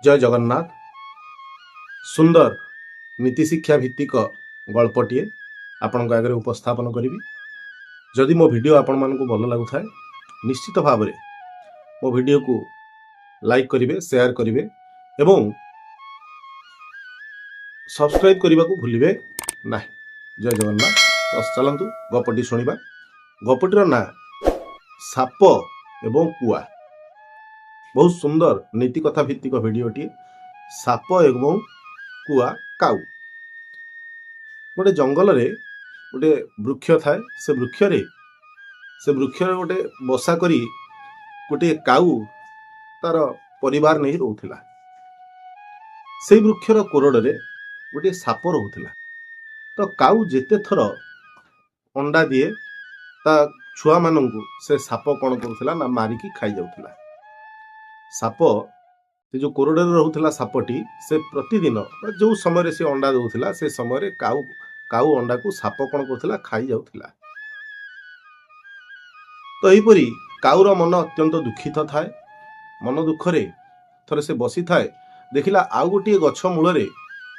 जय जगन्नाथ। सुंदर नीति शिक्षा भित्तिक गल्पटे आपण आगे उपस्थापन करी। जदि मो वीडियो आपण मानक भल लगुए निश्चित भाव में मो वीडियो को लाइक करेंगे, शेयर करेंगे एवं सब्सक्राइब करने को भूलिए ना। जय जगन्नाथ। तो चलतु गपटी शुणा। गपटीर ना साप एवं कुआ। बहुत सुंदर नीति कथा भित्तिक भिडटे साप एवं कुआ काऊ। गोटे जंगल रे गोटे वृक्ष थाए। से वृक्ष गोटे बसा करी गोटे काऊ तार परिवार नहीं रोला। से वृक्षर कोरडे गोटे साप रोला। तो काऊ जेते थर अंडा दिए ता छुआ मानू से साप कौन करूला ना मारिकी खाई जाऊला। साप से जो कोरडे रोला सापटी से प्रतिदिन जो समय से अंडा दूसरा से समय काऊ अंडा को साप कौन करूला खाई जाऊला। तो यहीपरि काऊर मन अत्यंत दुखित थाए। मन दुखरे थरे से बसी थाए। देखिला आउ गोटे गछ मूल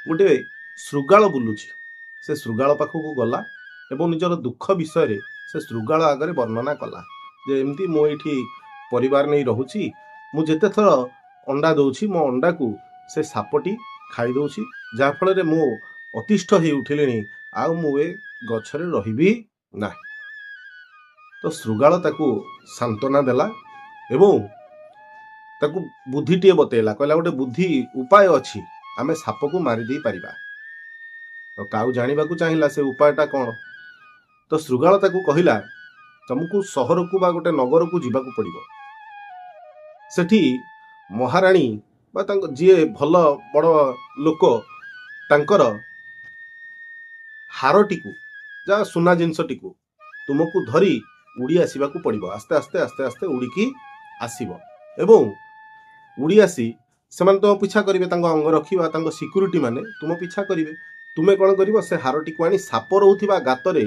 गोटे श्रृगाल बुलुची। से श्रृगाल पाखक गला एवं निजर दुख विषय से श्रृगाल आगे वर्णना कला जे एमती मो ये परिवार नहीं रोची। मु जेते थर अंडा दौची मो अंडा को से सापटी खाई दौची, जहाँफल मो अतिष्ठ हो उठिले आउ मु ए गछरे रहिबी ना। तो श्रृगाल ताकू सांत्वना देला एवं ताकू बुद्धिटे बतेला। कहला गोटे बुद्धि उपाय अच्छी, आमे साप को मारी दे पारिबा। तो काऊ जानिबा को चाहिला से उपायटा कौन। तो श्रृगाल ताकू कहिला तुमको सहर को बा गोटे नगर को जीवा को पड़िबो। सेठी महाराणी बा जी भल बड़ लोक तांकर हारटी को जा सुना जिनसटी को तुमको धरी उड़ी आसवा को पड़िबो। आस्ते आस्ते आस्ते आस्ते उड़ीकी आसीबो एवं उड़ी आसी से तुम पीछा करेंगे। अंग रखा सिक्यूरीटी माने तुम पीछा करेंगे। तुम्हें कौन कर से हारटी को आनी साप रोवा गाତରେ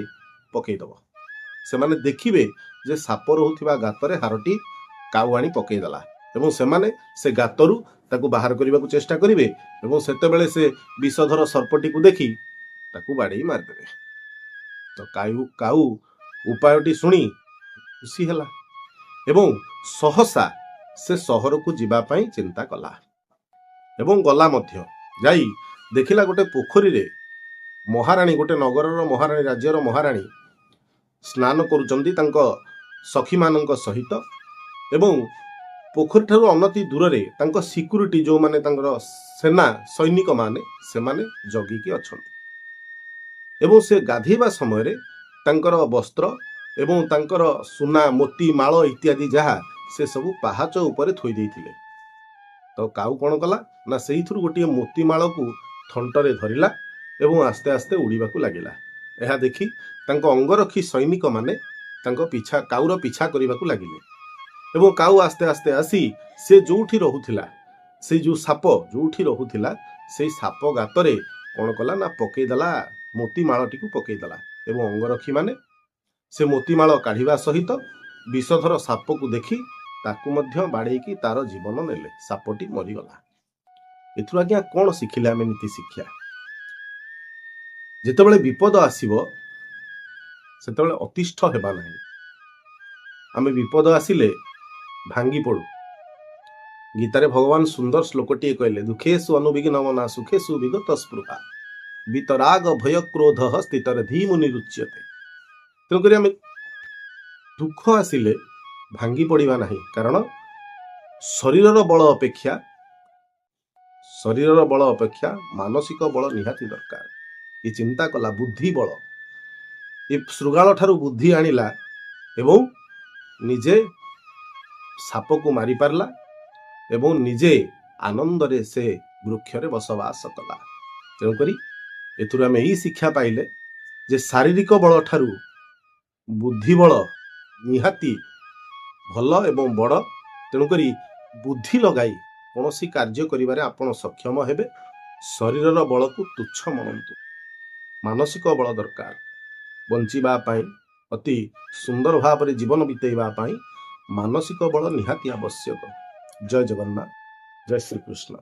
पकईदब। से माने देखिए जे साप रोवा गाତରେ हारटी काऊ आनी पकईदेला एवं से गातरू ताकू बाहर करने को चेष्टा करेंगे एवं सेतेबेले से विषधर सर्पटी को देखी ताकू बाड़े मारिदेवे। तो काऊ उपायटी शुणी खुशी है एवं सहसा से सहर को जीवाई चिंता कला एवं गला मध्य जाई देखिला गोटे पोखरी रे महाराणी गोटे नगर महाराणी राज्यर महाराणी स्नान करुचंदी तांको सखी मानक सहित एवं पोखरी ठारू अनति दूर रे तांको सिक्यूरीटी जो माने तांकर सेना सैनिक माने से माने जगिकी अछंती एवं से गाधीबा समय रे तांकर वस्त्र एवं तांकर सुना मोती माଳ इत्यादि जहा से सब पहाच उपर थोई देइथिले। तो काऊ कौन कला ना से गोटे मोती माଳ को थंटरे धरिला एवं आस्ते आस्ते उड़ीबा को लागिला। यह देखी तांको अंगरक्षी सैनिक माने तांको पीछा काऊर पीछा करने को लगिले एवं काऊ आस्ते आस्ते आसी से जोठी रहुथिला से जो साप जोठी रहुथिला से साप गाତରେ कौन कला ना पकईदेला मोती माळटी को पकईदेला एवं अंगरक्षी माने से मोती माळ काढ़िबा सहित विषधर साप को देखी ताकू मध्य बाड़ेकी तार जीवन नेले। सापटी मरीगला। एथुर आज्ञा कौन शिखिले आमे नीति शिक्षा। जेतेबेले विपद आसीबो सेतेबेले अतिष्ठ हेबा नाही। आमे विपद आसिले भांगी पड़ू। गीतारे भगवान सुंदर श्लोकटी कहले दुखेषु अनुविघ्नमना सुखेषु विगत स्पृहा वितराग भय क्रोध स्थितर धीमुनि रुच्यते। तेणुक आम दुख आसिले भांगी पड़ा नहीं, कारण शरीरर बल अपेक्षा मानसिक बल निहाती दरकार। ये चिंता कला बुद्धि बल ये श्रृगाल ठारू बुद्धि आनिला एवं निजे साप को मारी पारला एवं निजे आनंद रे से वृक्ष रे बसवास कला। तेणुकरी एथुर आमे यही शिक्षा पाइले जे शारीरिक बल ठारू बुद्धि बल निहाती भल एवं बड़। तेणुकरी बुद्धि लगाई कौन सी कार्य करिबारे आपण सक्षम हेबे। शरीरर बल को तुच्छ मनंतु। मानसिक बल दरकार बंचिबा पाई अति सुंदर भाव में जीवन बितेबा पाई मानसिक बल निहाती आवश्यक। जय जगन्नाथ। जय श्री कृष्ण।